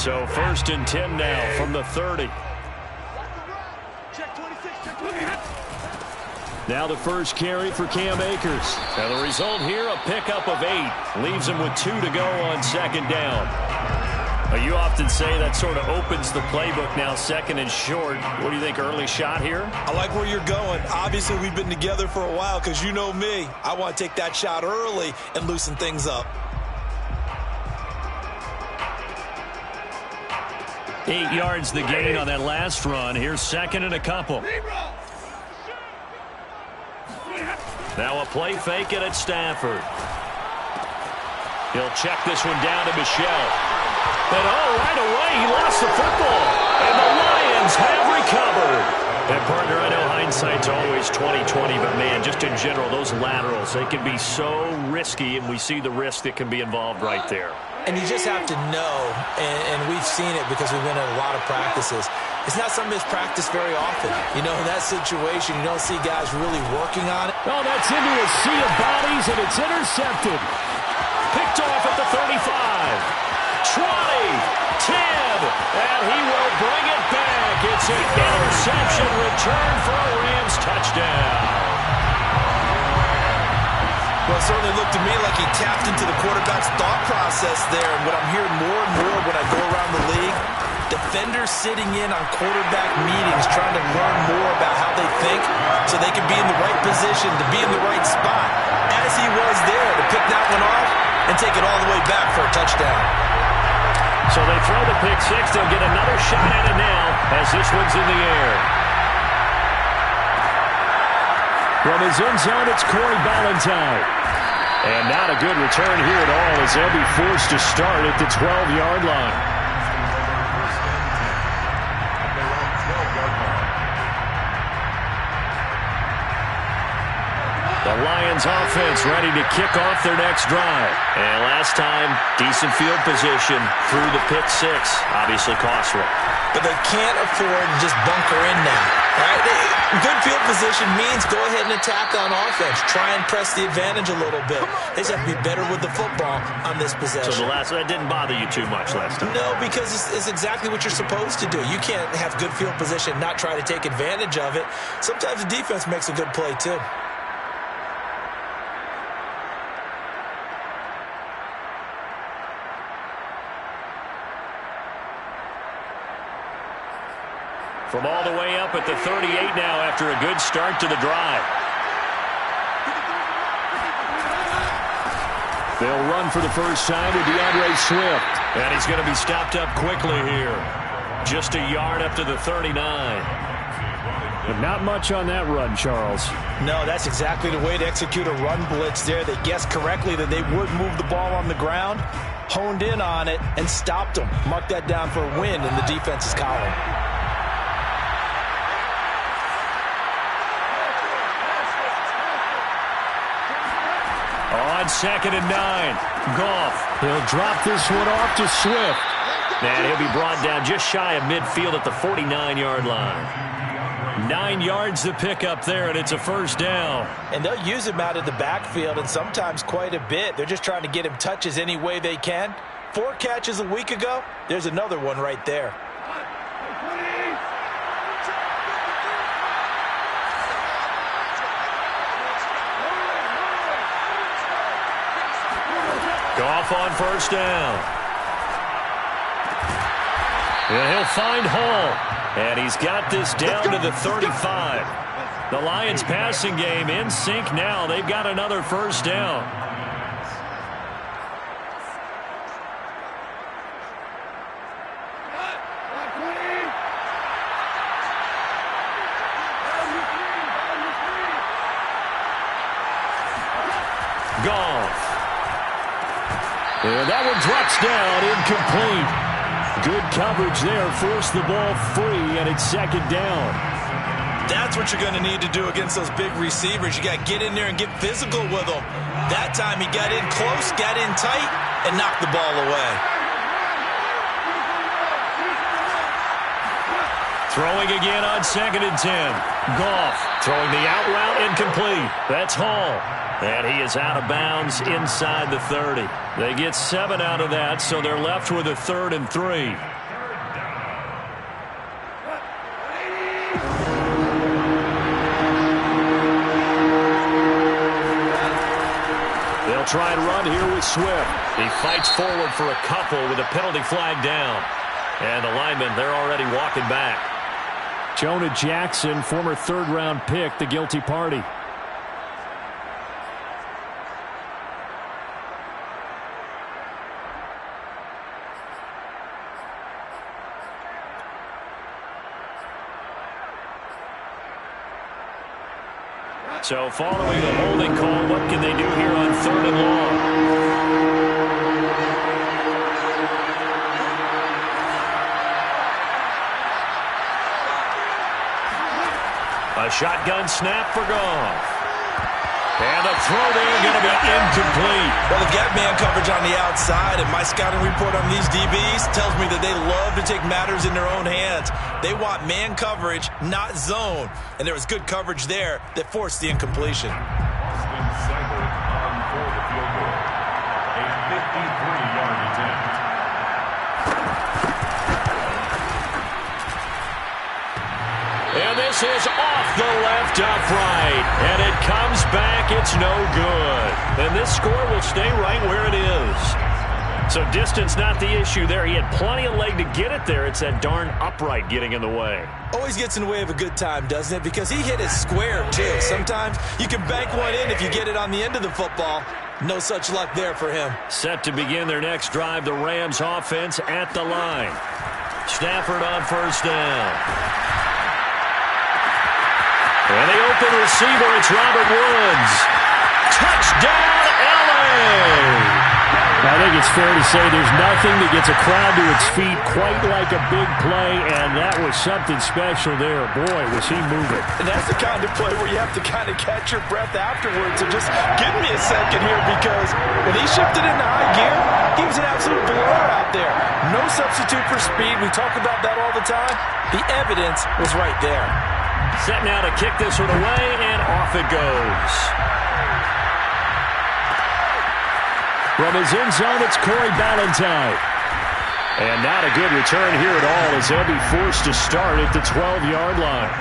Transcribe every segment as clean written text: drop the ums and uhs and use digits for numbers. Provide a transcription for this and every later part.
So 1st and 10 now from the 30. Now the first carry for Cam Akers. And the result here, a pickup of 8. Leaves him with 2 to go on 2nd down. You often say that sort of opens the playbook now, 2nd and short. What do you think, early shot here? I like where you're going. Obviously, we've been together for a while because you know me. I want to take that shot early and loosen things up. 8 yards the gain on that last run. Here's 2nd and a couple. Now a play fake it at Stafford. He'll check this one down to Michel. And right away he lost the football. And the Lions have recovered. And partner, I know hindsight's always 20/20, but man, just in general, those laterals, they can be so risky, and we see the risk that can be involved right there. And you just have to know, and we've seen it because we've been at a lot of practices. It's not something that's practiced very often. You know, in that situation, you don't see guys really working on it. Oh, that's into a sea of bodies, and it's intercepted. Picked off at the 35. 20, 10, and he will bring it back. It's an interception return for a Rams touchdown. Well, it certainly looked to me like he tapped into the quarterback's thought process there. And what I'm hearing more and more when I go around the league, defenders sitting in on quarterback meetings trying to learn more about how they think so they can be in the right position, to be in the right spot, as he was there, to pick that one off and take it all the way back for a touchdown. So they throw the pick six. They'll get another shot at it now as this one's in the air. From his end zone, it's Corey Ballantyne. And not a good return here at all as they'll be forced to start at the 12-yard line. The Lions offense ready to kick off their next drive. And last time, decent field position through the pick six. Obviously costly. But they can't afford to just bunker in now. Right? Good field position means go ahead and attack on offense. Try and press the advantage a little bit. They just have to be better with the football on this possession. So that didn't bother you too much last time? No, because it's exactly what you're supposed to do. You can't have good field position, not try to take advantage of it. Sometimes the defense makes a good play too. From all the way up at the 38 now after a good start to the drive. They'll run for the first time with DeAndre Swift. And he's going to be stopped up quickly here. Just a yard up to the 39. But not much on that run, Charles. No, that's exactly the way to execute a run blitz there. They guessed correctly that they would move the ball on the ground, honed in on it, and stopped them. Mark that down for a win in the defense's column. On 2nd and 9, Goff. He'll drop this one off to Swift. And he'll be brought down just shy of midfield at the 49-yard line. 9 yards to pick up there, and it's a first down. And they'll use him out of the backfield, and sometimes quite a bit. They're just trying to get him touches any way they can. 4 catches a week ago, there's another one right there. Goff on first down. And he'll find Hall. And he's got this down to the 35. The Lions passing game in sync now. They've got another first down. Goff. And that one drops down, incomplete. Good coverage there, forced the ball free, and it's 2nd down. That's what you're going to need to do against those big receivers. You got to get in there and get physical with them. That time he got in close, got in tight, and knocked the ball away. Throwing again on 2nd and 10. Goff Throwing the out route incomplete. That's Hall. And he is out of bounds inside the 30. They get 7 out of that, so they're left with a 3rd and 3. They'll try and run here with Swift. He fights forward for a couple with a penalty flag down. And the linemen, they're already walking back. Jonah Jackson, former 3rd-round pick, the guilty party. So following the holding call, what can they do here on 3rd and long? A shotgun snap for Goff. And a throw there going to be incomplete. Well, they've got man coverage on the outside, and my scouting report on these DBs tells me that they love to take matters in their own hands. They want man coverage, not zone. And there was good coverage there that forced the incompletion. Austin Seibert on for the field goal. A 53-yard attempt. And this is off the left upright. And it comes back. It's no good. And this score will stay right where it is. So distance not the issue there. He had plenty of leg to get it there. It's that darn upright getting in the way. Always gets in the way of a good time, doesn't it? Because he hit it square, too. Sometimes you can bank one in if you get it on the end of the football. No such luck there for him. Set to begin their next drive, the Rams offense at the line. Stafford on 1st down. And the open receiver, it's Robert Woods. Touchdown, LA! I think it's fair to say there's nothing that gets a crowd to its feet quite like a big play, and that was something special there. Boy, was he moving. And that's the kind of play where you have to kind of catch your breath afterwards. So just give me a second here, because when he shifted into high gear, he was an absolute blur out there. No substitute for speed. We talk about that all the time. The evidence was right there. Set now to kick this one away, and off it goes. From his end zone, it's Corey Ballantyne. And not a good return here at all, as they'll be forced to start at the 12-yard line.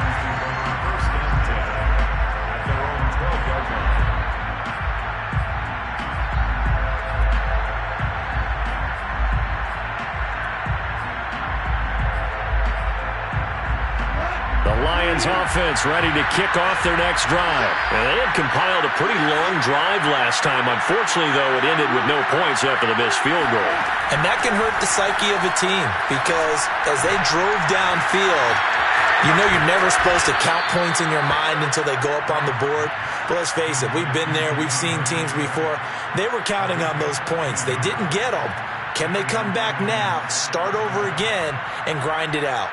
Offense ready to kick off their next drive. And they had compiled a pretty long drive last time. Unfortunately, though, it ended with no points after the missed field goal. And that can hurt the psyche of a team, because as they drove downfield, you know you're never supposed to count points in your mind until they go up on the board. But let's face it, we've been there. We've seen teams before. They were counting on those points. They didn't get them. Can they come back now, start over again, and grind it out?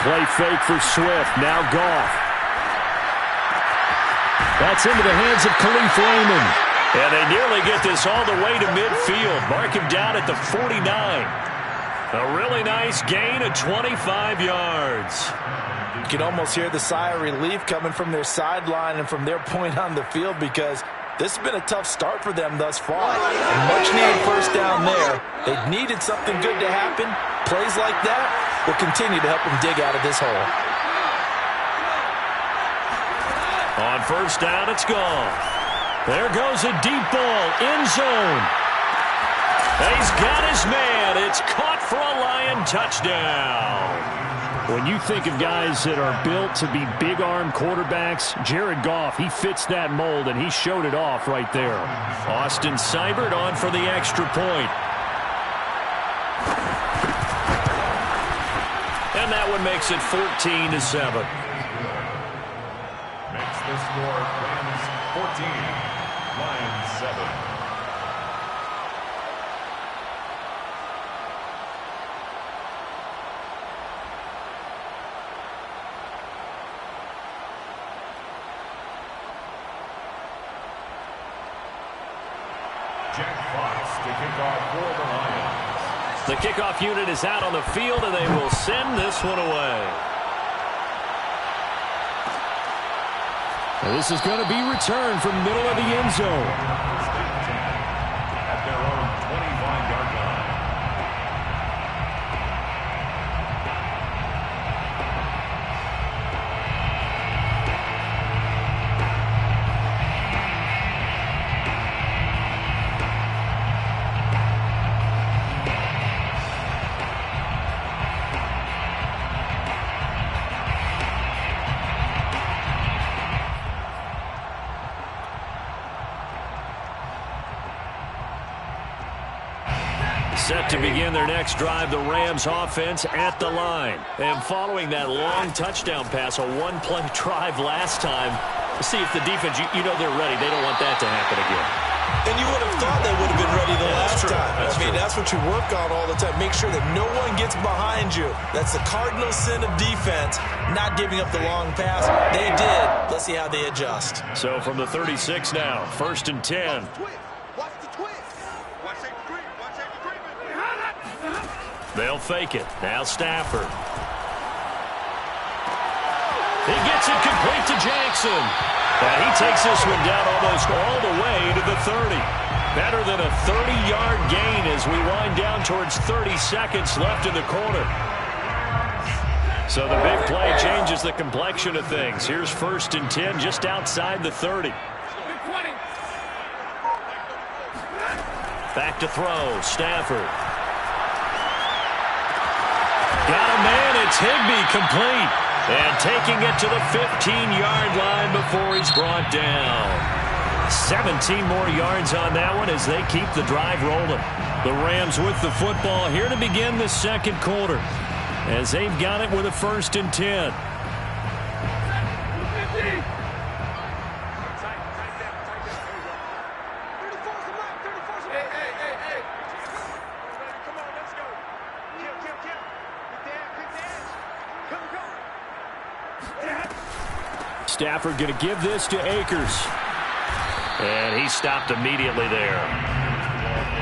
Play fake for Swift. Now Goff. That's into the hands of Khalif Raymond. And they nearly get this all the way to midfield. Mark him down at the 49. A really nice gain of 25 yards. You can almost hear the sigh of relief coming from their sideline and from their point on the field, because this has been a tough start for them thus far. A much-needed first down there. They needed something good to happen. Plays like that will continue to help them dig out of this hole. On 1st down, it's gone. There goes a deep ball, end zone. He's got his man. It's caught for a Lion touchdown. When you think of guys that are built to be big-arm quarterbacks, Jared Goff, he fits that mold, and he showed it off right there. Austin Seibert on for the extra point. And that one makes it 14-7. Makes the score Rams 14, Lions 7. Jack Fox to kick off for the Lions. The kickoff unit is out on the field, and they will send this one away. And this is going to be returned from middle of the end zone. At their own 25-yard line. Set to begin their next drive, the Rams offense at the line. And following that long touchdown pass, a one-play drive last time, see if the defense, you know they're ready. They don't want that to happen again. And you would have thought they would have been ready the last time. That's what you work on all the time. Make sure that no one gets behind you. That's the cardinal sin of defense, not giving up the long pass. They did. Let's see how they adjust. So from the 36 now, 1st and 10. They'll fake it. Now Stafford. He gets it complete to Jackson. And he takes this one down almost all the way to the 30. Better than a 30-yard gain as we wind down towards 30 seconds left in the quarter. So the big play changes the complexion of things. Here's 1st and 10 just outside the 30. Back to throw. Stafford. Got a man. It's Higbee complete. And taking it to the 15-yard line before he's brought down. 17 more yards on that one as they keep the drive rolling. The Rams with the football here to begin the second quarter as they've got it with a 1st and 10. Stafford going to give this to Akers. And he stopped immediately there.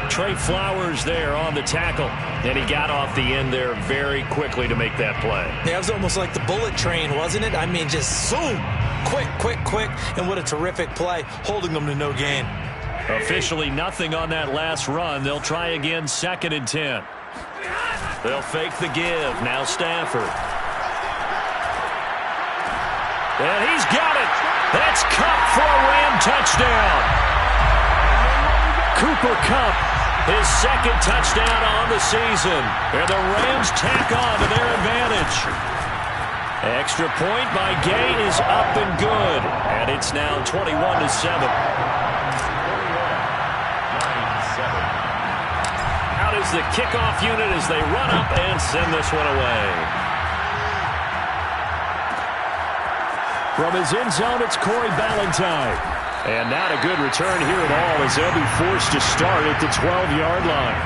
Trey Flowers there on the tackle. And he got off the end there very quickly to make that play. Yeah, it was almost like the bullet train, wasn't it? I mean, just zoom. Quick, quick, quick. And what a terrific play, holding them to no gain. Officially nothing on that last run. They'll try again, 2nd and 10. They'll fake the give. Now Stafford. And he's got it. That's Kupp for a Ram touchdown. Cooper Kupp, his 2nd touchdown on the season. And the Rams tack on to their advantage. Extra point by Gay is up and good. And it's now 21-7. Out is the kickoff unit as they run up and send this one away. From his end zone, it's Corey Ballantyne. And not a good return here at all as they'll be forced to start at the 12-yard line.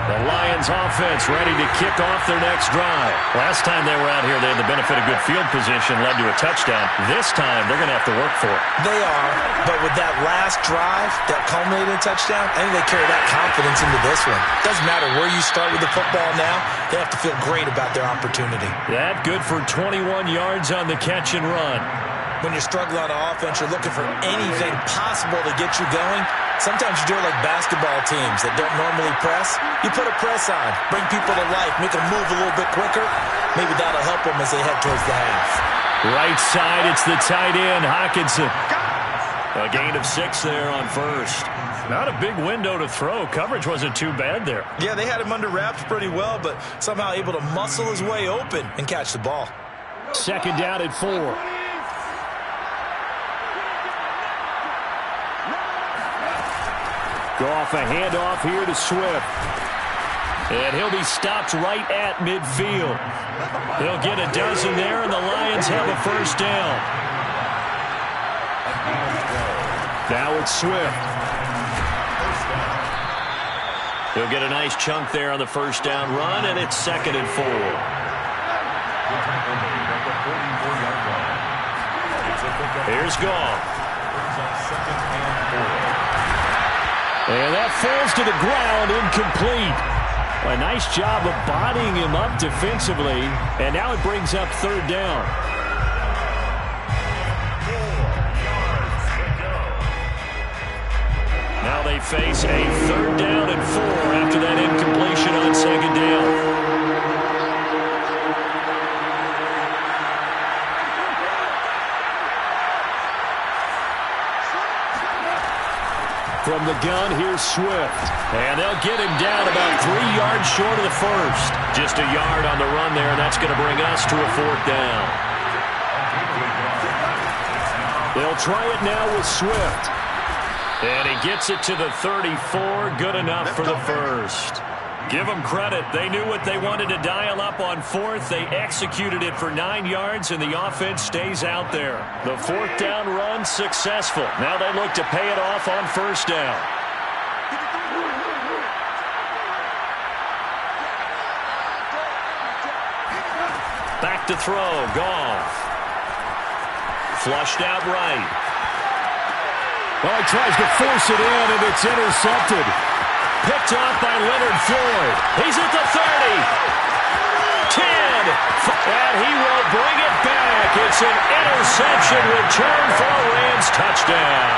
The Lions offense ready to kick off their next drive. Last time they were out here, they had the benefit of good field position, led to a touchdown. This time, they're going to have to work for it. They are, but with that last drive that culminated in a touchdown, I think they carry that confidence into this one. Doesn't matter where you start with the football now, they have to feel great about their opportunity. That good for 21 yards on the catch and run. When you're struggling on offense, you're looking for anything possible to get you going. Sometimes you do it like basketball teams that don't normally press. You put a press on, bring people to life, make them move a little bit quicker. Maybe that'll help them as they head towards the half. Right side, it's the tight end, Hockenson. A gain of 6 there on 1st. Not a big window to throw. Coverage wasn't too bad there. Yeah, they had him under wraps pretty well, but somehow able to muscle his way open and catch the ball. 2nd down at 4. Go off a handoff here to Swift. And he'll be stopped right at midfield. He'll get a dozen there, and the Lions have a 1st down. Now it's Swift. He'll get a nice chunk there on the 1st down run, and it's 2nd and 4. The tackle made at the 44-yard line. It's a pickup. Here's Goff. Brings up 2nd and 4. And that falls to the ground, incomplete. A nice job of bodying him up defensively. And now it brings up 3rd down. Now they face a 3rd down and 4 after that incompletion on 2nd down. From the gun, here's Swift. And they'll get him down about 3 yards short of the first. Just a yard on the run there, and that's going to bring us to a 4th down. They'll try it now with Swift. And he gets it to the 34. Good enough for the first. Give them credit. They knew what they wanted to dial up on 4th. They executed it for 9 yards, and the offense stays out there. The 4th down run successful. Now they look to pay it off on 1st down. Back to throw. Goff. Flushed out right. Well, he tries to force it in, and it's intercepted. Picked off by Leonard Floyd. He's at the 30. 10. And he will bring it back. It's an interception return for a Rams touchdown.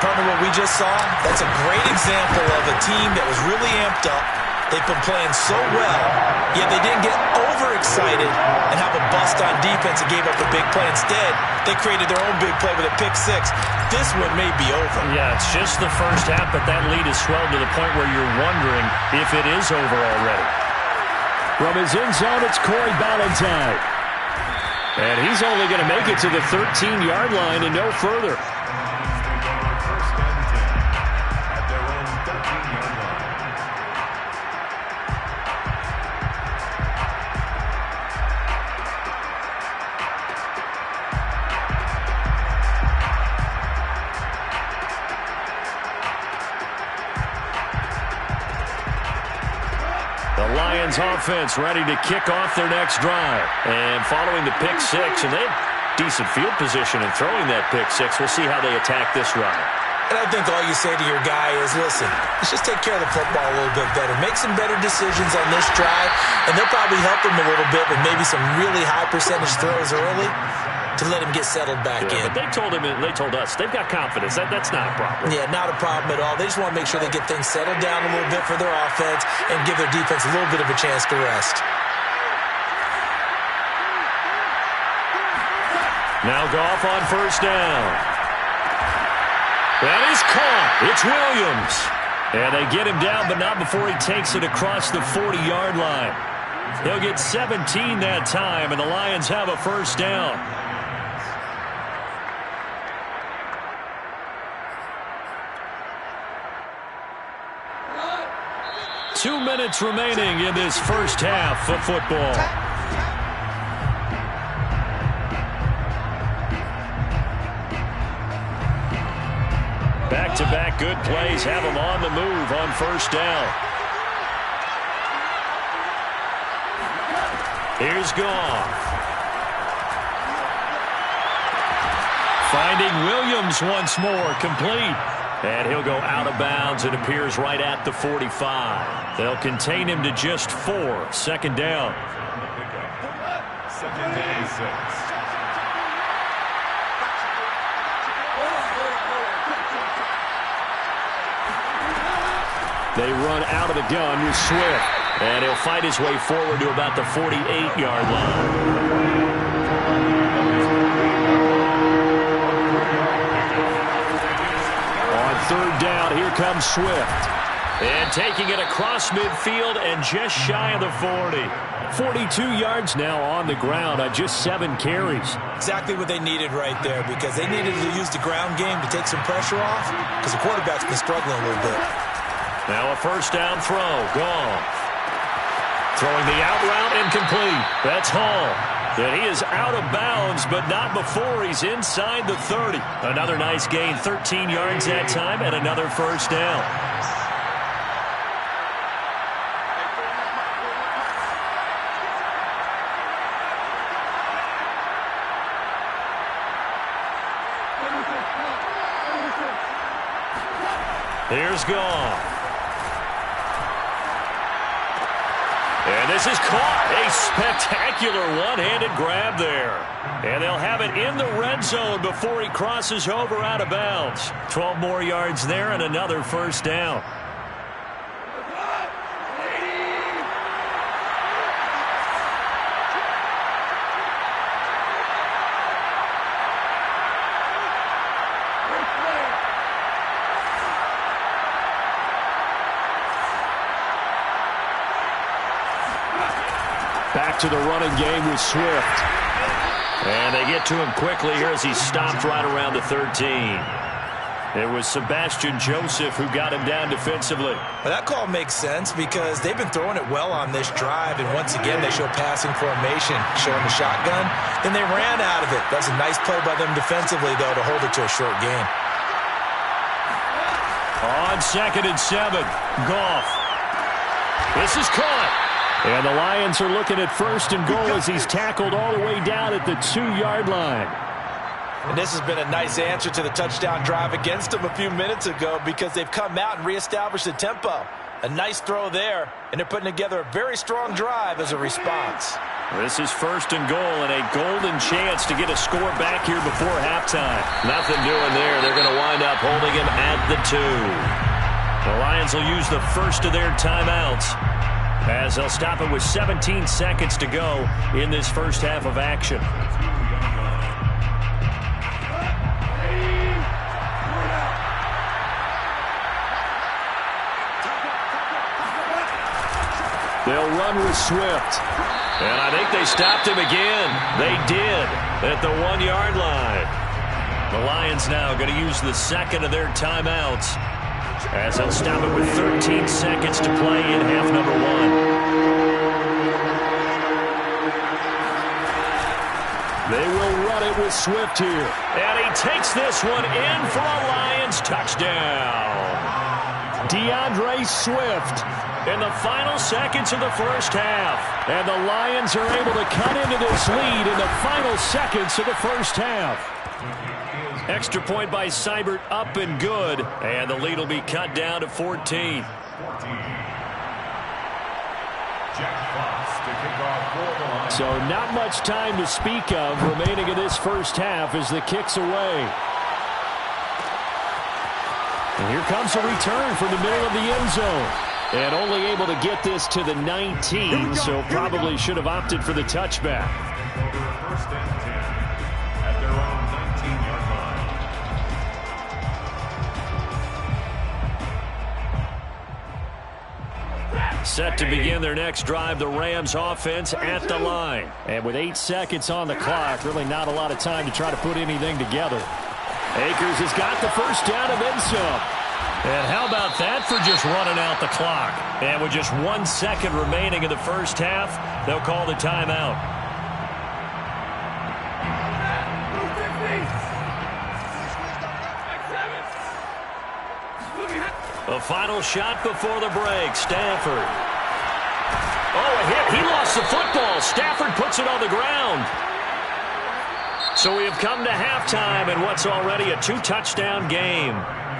Partner, what we just saw, that's a great example of a team that was really amped up. They've been playing so well, yet they didn't get overexcited and have a bust on defense and gave up a big play. Instead, they created their own big play with a pick 6. This one may be over. Yeah, it's just the first half, but that lead has swelled to the point where you're wondering if it is over already. From his end zone, it's Corey Ballantyne. And he's only going to make it to the 13-yard line and no further. First and 10 at their own 13-yard line. The Lions offense ready to kick off their next drive. And following the pick 6, and they have decent field position in throwing that pick 6. We'll see how they attack this run. And I think all you say to your guy is, listen, let's just take care of the football a little bit better. Make some better decisions on this drive, and they'll probably help him a little bit with maybe some really high percentage throws early to let him get settled back in. But they told us, they've got confidence. That's not a problem. Yeah, not a problem at all. They just want to make sure they get things settled down a little bit for their offense and give their defense a little bit of a chance to rest. Now Goff on 1st down. That is caught. It's Williams. And they get him down, but not before he takes it across the 40-yard line. He'll get 17 that time, and the Lions have a 1st down. Two minutes remaining in this first half of football. Back-to-back good plays have them on the move on 1st down. Here's Goff. Finding Williams once more, complete. And he'll go out of bounds. It appears right at the 45. They'll contain him to just 4. 2nd down. Second and 6. They run out of the gun with Swift. And he'll fight his way forward to about the 48-yard line. On 3rd down, here comes Swift. And taking it across midfield and just shy of the 40. 42 yards now on the ground on just 7 carries. Exactly what they needed right there, because they needed to use the ground game to take some pressure off, because the quarterback's been struggling a little bit. Now a 1st down throw. Goff. Throwing the out route incomplete. That's Hall. And he is out of bounds, but not before he's inside the 30. Another nice gain, 13 yards that time, and another 1st down. Here's Goff. And this is caught. A spectacular one-handed grab there. And they'll have it in the red zone before he crosses over out of bounds. 12 more yards there and another first down. Back to the running game with Swift. And they get to him quickly here as he stopped right around the 13. It was Sebastian Joseph who got him down defensively. Well, that call makes sense because they've been throwing it well on this drive, and once again they show passing formation, showing the shotgun. Then they ran out of it. That's a nice play by them defensively, though, to hold it to a short gain. On 2nd and 7, Goff. This is caught. And the Lions are looking at 1st and goal as he's tackled all the way down at the 2-yard line. And this has been a nice answer to the touchdown drive against them a few minutes ago because they've come out and reestablished the tempo. A nice throw there, and they're putting together a very strong drive as a response. This is 1st and goal and a golden chance to get a score back here before halftime. Nothing doing there. They're going to wind up holding him at the 2. The Lions will use the first of their timeouts as they'll stop it with 17 seconds to go in this first half of action. They'll run with Swift. And I think they stopped him again. They did at the 1-yard line. The Lions now going to use the second of their timeouts as they'll stop it with 13 seconds to play in half number 1. They will run it with Swift here. And he takes this one in for a Lions touchdown. DeAndre Swift in the final seconds of the first half. And the Lions are able to cut into this lead in the final seconds of the first half. Extra point by Seibert, up and good. And the lead will be cut down to 14. Jack Fox to kick off for the Lions. So not much time to speak of remaining in this first half as the kick's away. And here comes a return from the middle of the end zone. And only able to get this to the 19, so probably should have opted for the touchback. First and 10 at their own 19-yard line. Set to begin their next drive, the Rams offense at the line. And with 8 seconds on the clock, really not a lot of time to try to put anything together. Akers has got the first down and then some. And how about that for just running out the clock? And with just 1 second remaining in the first half, they'll call the timeout. The final shot before the break, Stafford. Oh, a hit. He lost the football. Stafford puts it on the ground. So we have come to halftime in what's already a 2-touchdown game.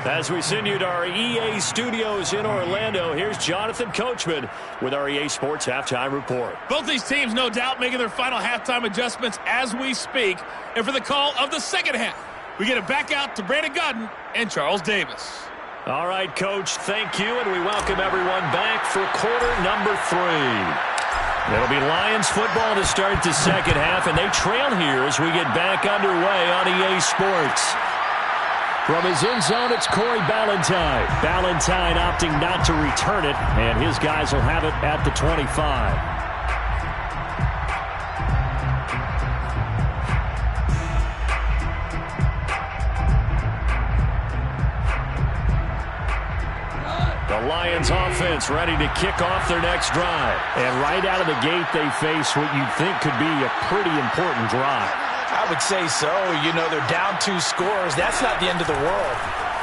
As we send you to our EA studios in Orlando, here's Jonathan Coachman with our EA Sports Halftime Report. Both these teams, no doubt, making their final halftime adjustments as we speak. And for the call of the second half, we get it back out to Brandon Gaudin and Charles Davis. All right, Coach, thank you, and we welcome everyone back for quarter number 3. It'll be Lions football to start the second half, and they trail here as we get back underway on EA Sports. From his end zone, it's Corey Ballantyne. Ballantyne opting not to return it, and his guys will have it at the 25. The Lions offense ready to kick off their next drive. And right out of the gate, they face what you'd think could be a pretty important drive. I would say so. You know, they're down 2 scores. That's not the end of the world.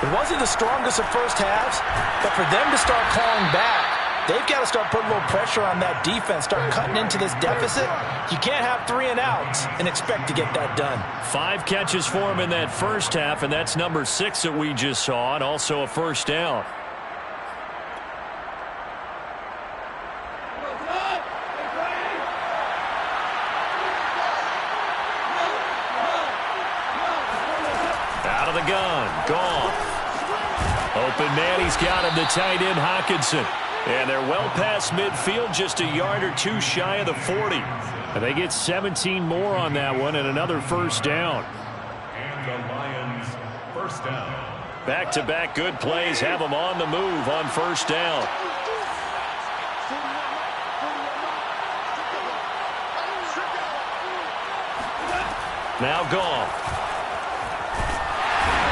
It wasn't the strongest of first halves, but for them to start clawing back, they've got to start putting a little pressure on that defense, start cutting into this deficit. You can't have 3 and outs and expect to get that done. 5 catches for him in that first half, and that's number 6 that we just saw, and also a first down. Out of the gun, Goff. Open man, he's got him, the tight end Hockenson. And they're well past midfield, just a yard or 2 shy of the 40. And they get 17 more on that one and another first down. And the Lions first down. Back-to-back good plays have them on the move on first down. Now Goff.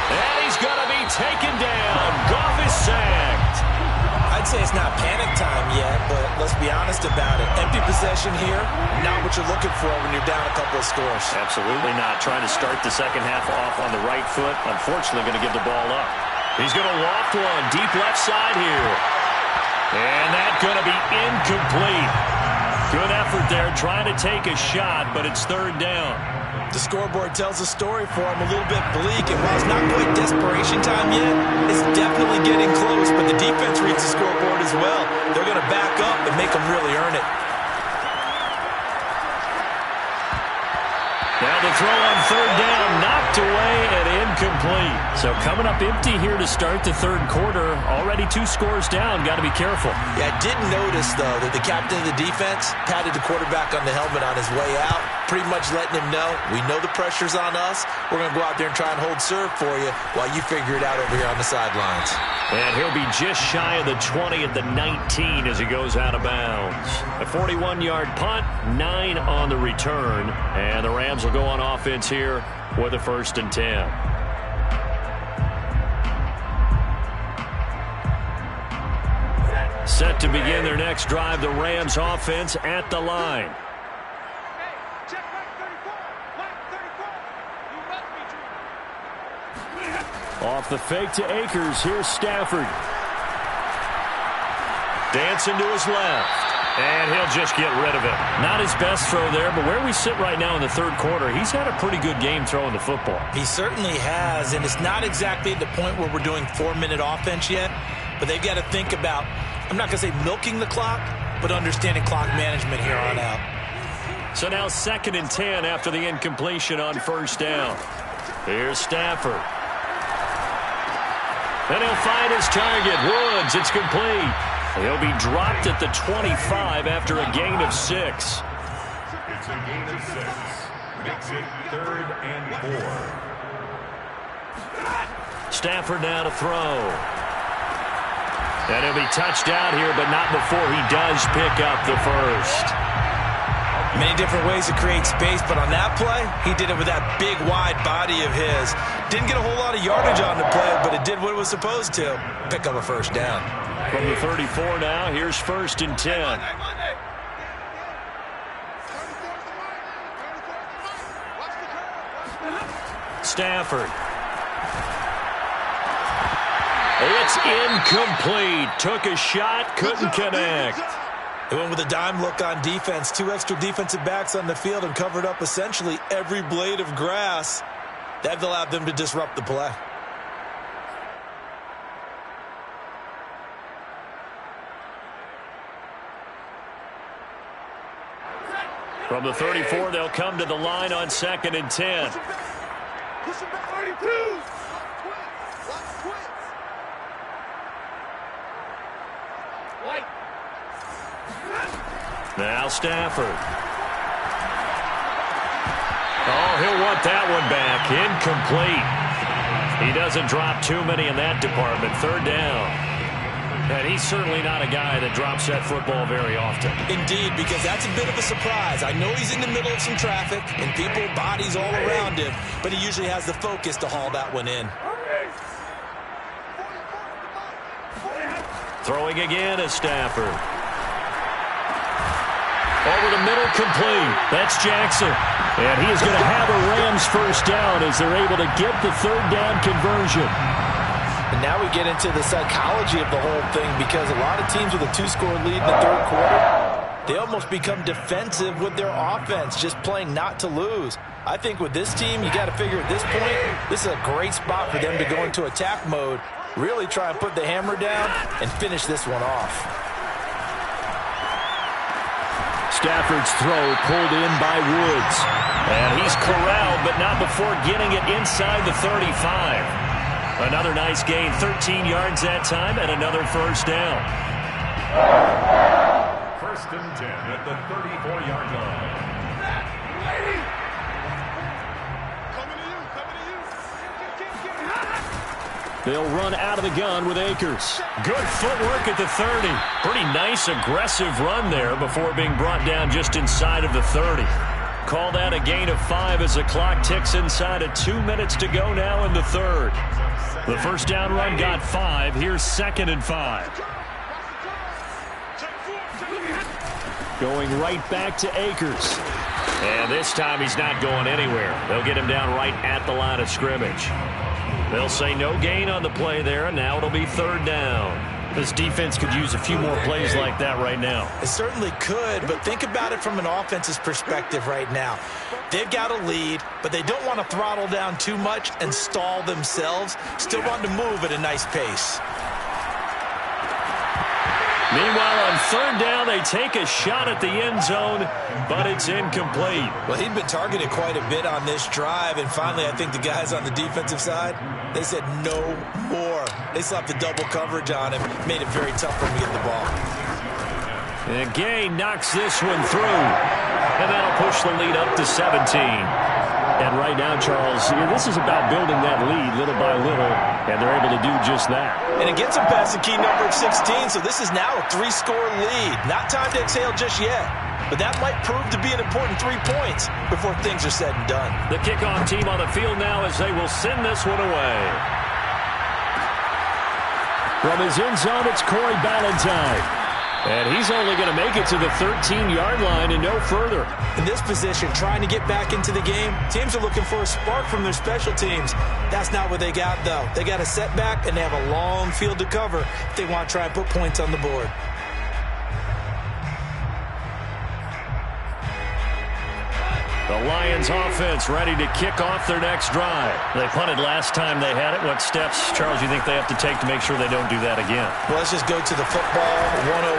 And he's going to be taken down. Goff is sacked. I'd say it's not panic time yet, but let's be honest about it. Empty possession here, not what you're looking for when you're down a couple of scores. Absolutely not. Trying to start the second half off on the right foot. Unfortunately, going to give the ball up. He's going to loft one deep left side here. And that's going to be incomplete. Good effort there trying to take a shot, but it's third down. The scoreboard tells a story for him, a little bit bleak, and while it's not quite desperation time yet, it's definitely getting close, but the defense reads the scoreboard as well. They're going to back up and make them really earn it. Now the throw on third down, knocked away and incomplete. So coming up empty here to start the third quarter. Already 2 scores down. Got to be careful. Yeah, I did notice, though, that the captain of the defense patted the quarterback on the helmet on his way out, pretty much letting him know, we know the pressure's on us. We're going to go out there and try and hold serve for you while you figure it out over here on the sidelines. And he'll be just shy of the 20 at the 19 as he goes out of bounds. A 41-yard punt, 9 on the return. And the Rams will go on offense here with a 1st and 10. Set to begin their next drive, the Rams offense at the line. Off the fake to Akers. Here's Stafford. Dancing to his left. And he'll just get rid of it. Not his best throw there, but where we sit right now in the third quarter, he's had a pretty good game throwing the football. He certainly has, and it's not exactly at the point where we're doing 4-minute offense yet, but they've got to think about, I'm not going to say milking the clock, but understanding clock management here on out. So now 2nd and 10 after the incompletion on first down. Here's Stafford. And he'll find his target. Woods, it's complete. He'll be dropped at the 25 after a gain of 6. It's a gain of 6. Makes it 3rd and 4. Stafford now to throw. And he'll be touched out here, but not before he does pick up the first. Many different ways to create space, but on that play, he did it with that big, wide body of his. Didn't get a whole lot of yardage on the play, but it did what it was supposed to. Pick up a first down. From the 34 now, here's 1st and 10. Stafford. It's incomplete. Took a shot, couldn't connect. They went with a dime look on defense. 2 extra defensive backs on the field and covered up essentially every blade of grass. That allowed them to disrupt the play. From the 34, they'll come to the line on 2nd and 10. Now Stafford. Oh, he'll want that one back. Incomplete. He doesn't drop too many in that department. 3rd down. And he's certainly not a guy that drops that football very often. Indeed, because that's a bit of a surprise. I know he's in the middle of some traffic and people, bodies all around him, but he usually has the focus to haul that one in. Throwing again is Stafford. Over the middle, complete. That's Jackson. And he is going to have a Rams first down as they're able to get the 3rd down conversion. And now we get into the psychology of the whole thing, because a lot of teams with a 2-score lead in the third quarter, they almost become defensive with their offense, just playing not to lose. I think with this team, you got to figure at this point, this is a great spot for them to go into attack mode, really try and put the hammer down and finish this one off. Stafford's throw pulled in by Woods. And he's corralled, but not before getting it inside the 35. Another nice gain, 13 yards that time, and another first down. First and 10 at the 34-yard line. They'll run out of the gun with Akers. Good footwork at the 30. Pretty nice, aggressive run there before being brought down just inside of the 30. Call that a gain of 5 as the clock ticks inside of 2 minutes to go now in the third. The first down run got 5. Here's 2nd and 5. Going right back to Akers. And this time he's not going anywhere. They'll get him down right at the line of scrimmage. They'll say no gain on the play there, and now it'll be 3rd down. This defense could use a few more plays like that right now. It certainly could, but think about it from an offense's perspective right now. They've got a lead, but they don't want to throttle down too much and stall themselves. Still want to move at a nice pace. Meanwhile, on 3rd down, they take a shot at the end zone, but it's incomplete. Well, he'd been targeted quite a bit on this drive, and finally I think the guys on the defensive side, they said no more. They slapped the double coverage on him, made it very tough for him to get the ball. And Gay knocks this one through, and that'll push the lead up to 17. And right now, Charles, this is about building that lead little by little, and they're able to do just that. And it gets them past the key number of 16, so this is now a 3-score lead. Not time to exhale just yet, but that might prove to be an important 3 points before things are said and done. The kickoff team on the field now as they will send this one away. From his end zone, it's Corey Ballantyne. And he's only going to make it to the 13-yard line and no further. In this position, trying to get back into the game, teams are looking for a spark from their special teams. That's not what they got, though. They got a setback, and they have a long field to cover if they want to try and put points on the board. The Lions offense ready to kick off their next drive. They punted last time they had it. What steps, Charles, you think they have to take to make sure they don't do that again? Well, let's just go to the football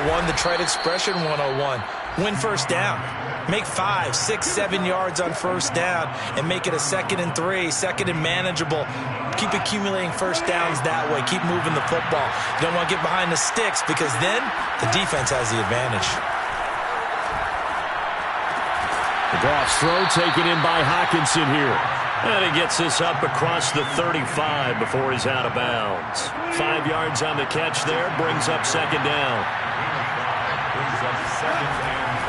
101, the trade expression 101. Win first down. Make 5, 6, 7 yards on first down and make it a 2nd and 3, 2nd and manageable. Keep accumulating first downs that way. Keep moving the football. You don't want to get behind the sticks because then the defense has the advantage. Goff's throw taken in by Hockenson here. And he gets this up across the 35 before he's out of bounds. 5 yards on the catch there, brings up 2nd down.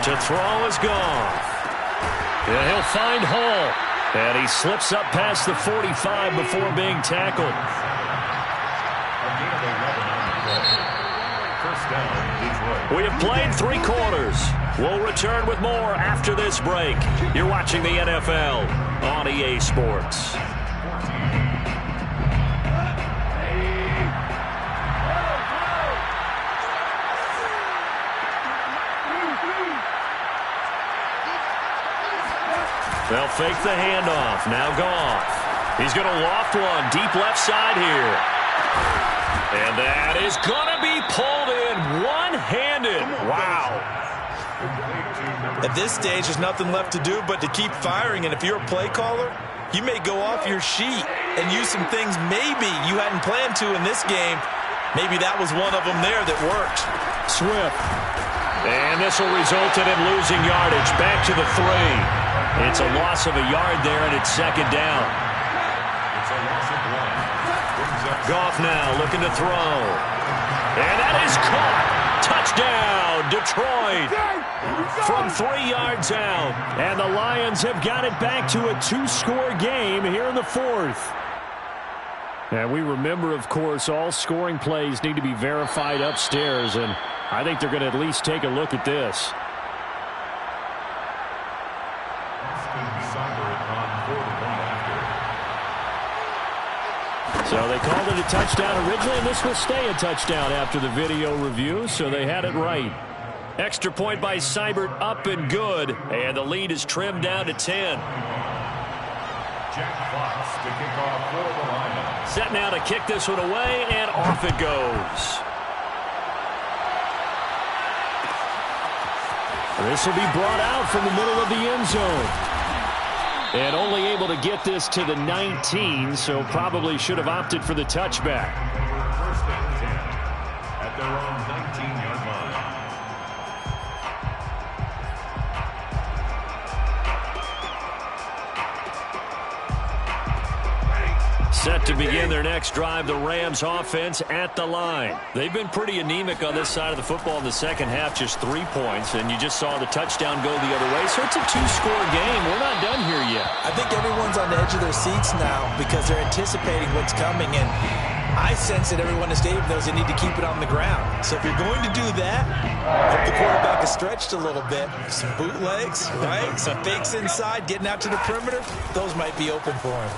To throw is Goff. And he'll find Hall. And he slips up past the 45 before being tackled. We have played 3 quarters. We'll return with more after this break. You're watching the NFL on EA Sports. They'll fake the handoff. Now Goff. He's going to loft one deep left side here. And that is going to be pulled in one-handed. Wow. At this stage, there's nothing left to do but to keep firing. And if you're a play caller, you may go off your sheet and use some things maybe you hadn't planned to in this game. Maybe that was one of them there that worked. Swift. And this will result in him losing yardage. Back to the 3. It's a loss of a yard there, and it's 2nd down. Goff now looking to throw. And that is caught. Touchdown, Detroit. From 3 yards out. And the Lions have got it back to a 2-score game here in the 4th. And we remember, of course, all scoring plays need to be verified upstairs. And I think they're going to at least take a look at this. So they called it a touchdown originally, and this will stay a touchdown after the video review, so they had it right. Extra point by Seibert, up and good, and the lead is trimmed down to 10. Jack Fox to kick off for the Lions. Set now to kick this one away, and off it goes. This will be brought out from the middle of the end zone. And only able to get this to the 19, so probably should have opted for the touchback. First and 10 at their own 19-yard line. Set to begin their next drive, the Rams offense at the line. They've been pretty anemic on this side of the football in the second half, just 3 points, and you just saw the touchdown go the other way. So it's a 2-score game. We're not done here yet. I think everyone's on the edge of their seats now because they're anticipating what's coming, and I sense that everyone in the stadium knows they need to keep it on the ground. So if you're going to do that, hope the quarterback is stretched a little bit. Some bootlegs, right? Some fakes inside, getting out to the perimeter. Those might be open for him.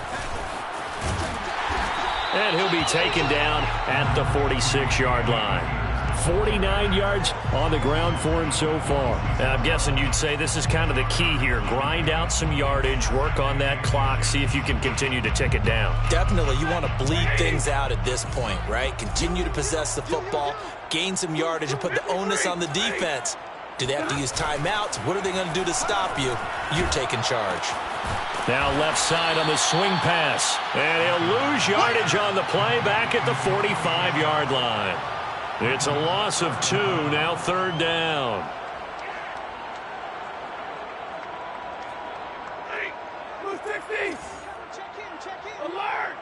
And he'll be taken down at the 46-yard line. 49 yards on the ground for him so far. Now, I'm guessing you'd say this is kind of the key here. Grind out some yardage, work on that clock, see if you can continue to tick it down. Definitely, you want to bleed things out at this point, right? Continue to possess the football, gain some yardage, and put the onus on the defense. Do they have to use timeouts? What are they going to do to stop you? You're taking charge. Now left side on the swing pass. And he'll lose yardage on the play back at the 45-yard line. It's a loss of 2, now third down. Hey, Blue 60. Check in. Alert.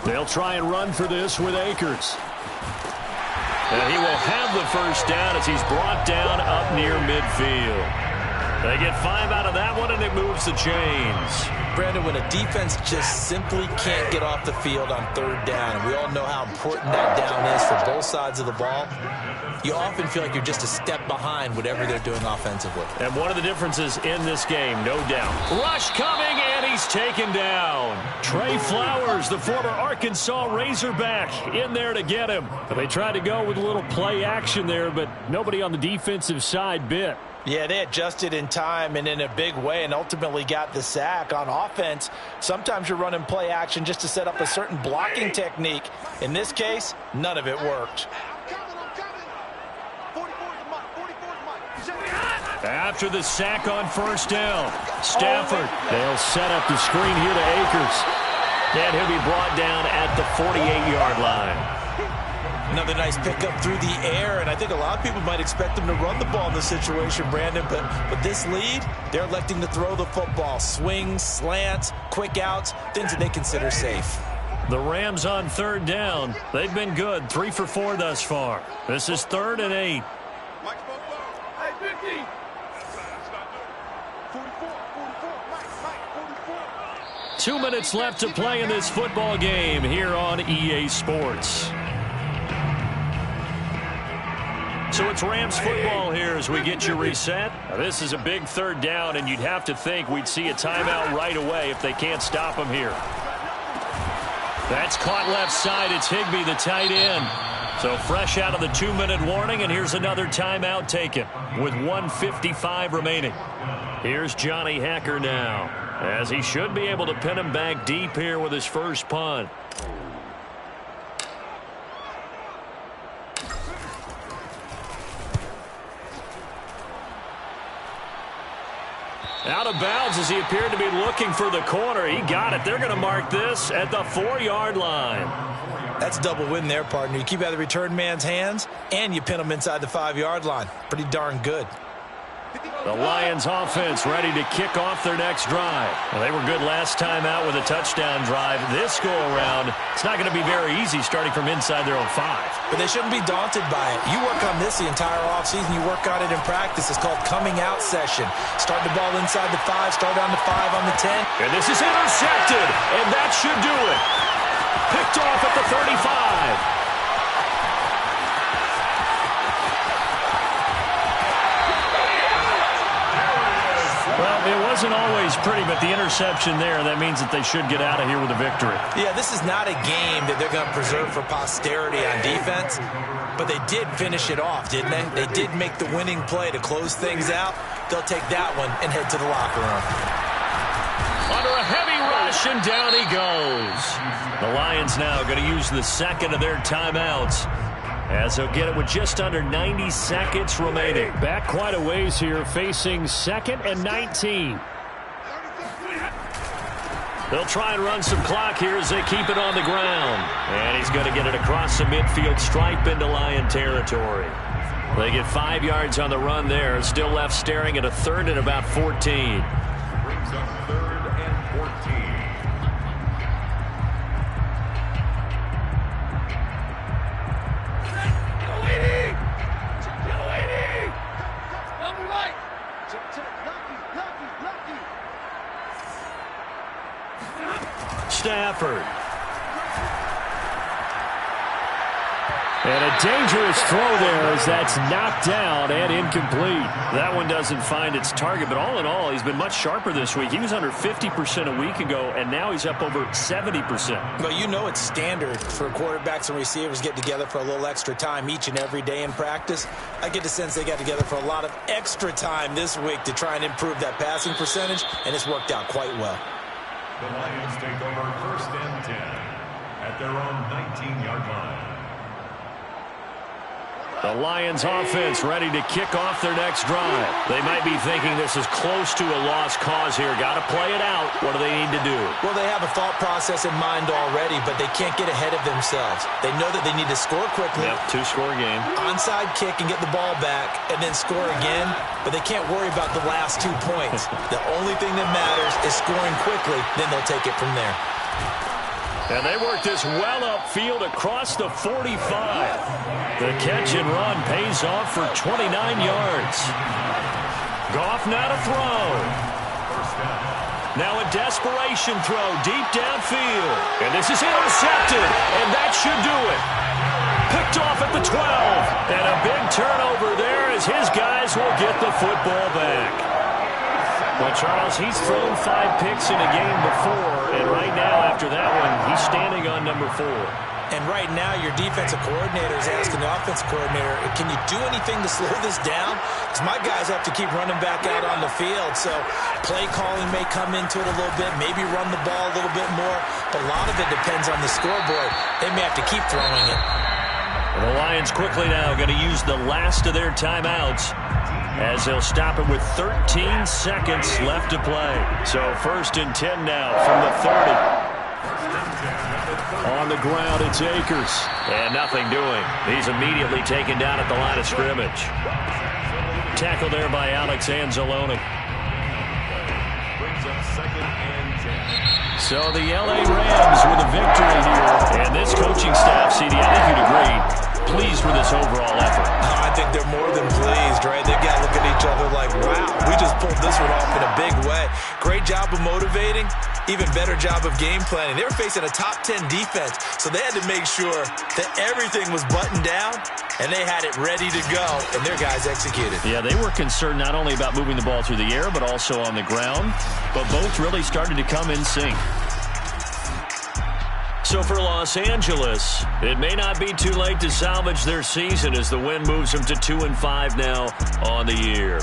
They'll try and run for this with Akers. And he will have the first down as he's brought down up near midfield. They get 5 out of that one, and it moves the chains. Brandon, when a defense just simply can't get off the field on third down, and we all know how important that down is for both sides of the ball, you often feel like you're just a step behind whatever they're doing offensively. And one of the differences in this game, no doubt. Rush coming, and he's taken down. Trey Flowers, the former Arkansas Razorback, in there to get him. They tried to go with a little play action there, but nobody on the defensive side bit. Yeah, they adjusted in time and in a big way and ultimately got the sack. On offense, sometimes you're running play action just to set up a certain blocking technique. In this case, none of it worked. After the sack on first down, Stafford, they'll set up the screen here to Akers. And he'll be brought down at the 48-yard line. Another nice pickup through the air, and I think a lot of people might expect them to run the ball in this situation, Brandon, but with this lead, they're electing to throw the football. Swings, slants, quick outs, things that they consider safe. The Rams on third down. They've been good, 3 for 4 thus far. This is 3rd and 8. Hey, 50. 2 minutes left to play in this football game here on EA Sports. So it's Rams football here as we get you reset. Now, this is a big third down, and you'd have to think we'd see a timeout right away if they can't stop them here. That's caught left side. It's Higbee, the tight end. So fresh out of the 2-minute warning, and here's another timeout taken with 1:55 remaining. Here's Johnny Hekker now, as he should be able to pin him back deep here with his first punt. Out of bounds as he appeared to be looking for the corner. He got it. They're going to mark this at the 4-yard line. That's a double win there, partner. You keep out of the return man's hands, and you pin him inside the 5-yard line. Pretty darn good. The Lions offense ready to kick off their next drive. Well, they were good last time out with a touchdown drive. This go-around, it's not going to be very easy starting from inside their own 5. But they shouldn't be daunted by it. You work on this the entire offseason. You work on it in practice. It's called coming out session. Start the ball inside the 5, start on the 5, on the 10. And this is intercepted, and that should do it. Picked off at the 35. Well, It wasn't always pretty, but the interception there, that means that they should get out of here with a victory. Yeah, this is not a game that they're going to preserve for posterity on defense, but they did finish it off, didn't they? They did make the winning play to close things out. They'll take that one and head to the locker room. Under a heavy rush, and down he goes. The Lions now going to use the second of their timeouts, as they'll get it with just under 90 seconds remaining. Back quite a ways here, facing 2nd and 19. They'll try and run some clock here as they keep it on the ground. And he's going to get it across the midfield stripe into Lion territory. They get 5 yards on the run there. Still left staring at a 3rd and about 14. Brings up 3rd and 14. Stafford. And a dangerous throw there as that's knocked down and incomplete. That one doesn't find its target, but all in all, he's been much sharper this week. He was under 50% a week ago, and now he's up over 70%. Well, you know it's standard for quarterbacks and receivers get together for a little extra time each and every day in practice. I get the sense they got together for a lot of extra time this week to try and improve that passing percentage, and it's worked out quite well. The Lions take over 1st and 10 at their own 19-yard line. The Lions offense ready to kick off their next drive. They might be thinking this is close to a lost cause here. Got to play it out. What do they need to do? Well, they have a thought process in mind already, but they can't get ahead of themselves. They know that they need to score quickly. Yep, 2-score game. Onside kick and get the ball back and then score again, but they can't worry about the last 2 points. The only thing that matters is scoring quickly, then they'll take it from there. And they work this well upfield across the 45. The catch and run pays off for 29 yards. Goff now to throw. Now a desperation throw deep downfield. And this is intercepted, and that should do it. Picked off at the 12. And a big turnover there as his guys will get the football back. Well, Charles, he's thrown 5 picks in a game before, and right now, after that one, he's standing on number 4. And right now, your defensive coordinator is asking the offensive coordinator, can you do anything to slow this down? Because my guys have to keep running back out on the field, so play calling may come into it a little bit, maybe run the ball a little bit more, but a lot of it depends on the scoreboard. They may have to keep throwing it. And the Lions quickly now going to use the last of their timeouts, as they'll stop it with 13 seconds left to play. So 1st and 10 now from the 30. On the ground, it's Akers. And nothing doing. He's immediately taken down at the line of scrimmage. Tackle there by Alex Anzalone. Brings up 2nd and 10. So the L.A. Rams with a victory here. And this coaching staff, CD, I think you'd agree, pleased with this overall effort. I think they're more than pleased, right? They've got to look at each other like, wow, we just pulled this one off in a big way. Great job of motivating, even better job of game planning. They were facing a top 10 defense, so they had to make sure that everything was buttoned down, and they had it ready to go, and their guys executed. Yeah, they were concerned not only about moving the ball through the air, but also on the ground, but both really started to come in sync. So for Los Angeles, it may not be too late to salvage their season as the win moves them to 2-5 now on the year.